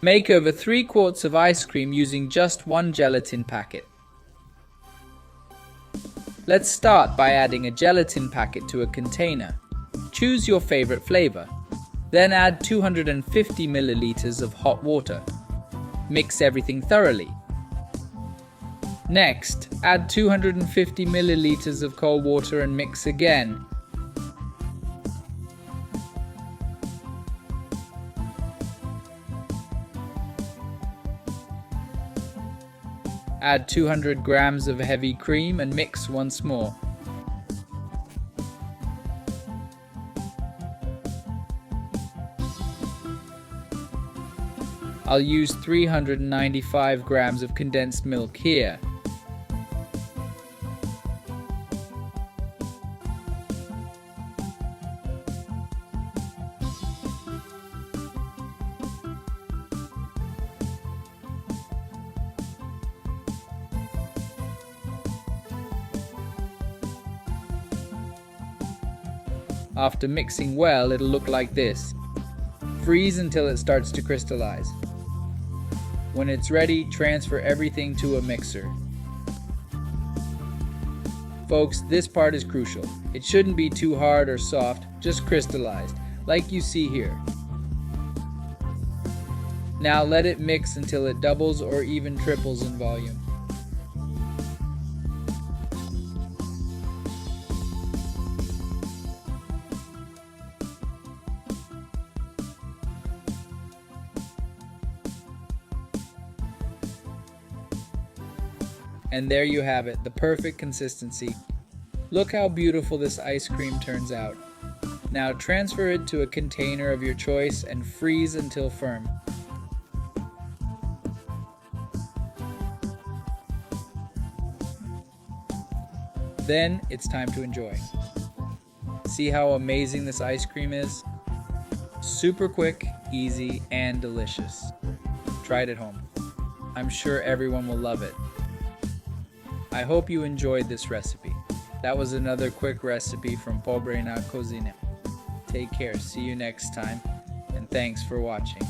Make over 3 quarts of ice cream using just one gelatin packet. Let's start by adding a gelatin packet to a container. Choose your favorite flavor. Then add 250 milliliters of hot water. Mix everything thoroughly. Next, add 250 milliliters of cold water and mix again. Add 200 grams of heavy cream and mix once more. I'll use 395 grams of condensed milk here. After mixing well, it'll look like this. Freeze until it starts to crystallize. When it's ready, transfer everything to a mixer. Folks, this part is crucial. It shouldn't be too hard or soft, just crystallized, like you see here. Now let it mix until it doubles or even triples in volume. And there you have it, the perfect consistency. Look how beautiful this ice cream turns out. Now transfer it to a container of your choice and freeze until firm. Then it's time to enjoy. See how amazing this ice cream is? Super quick, easy, and delicious. Try it at home. I'm sure everyone will love it. I hope you enjoyed this recipe. That was another quick recipe from Pobre na Cocina. Take care, see you next time, and thanks for watching.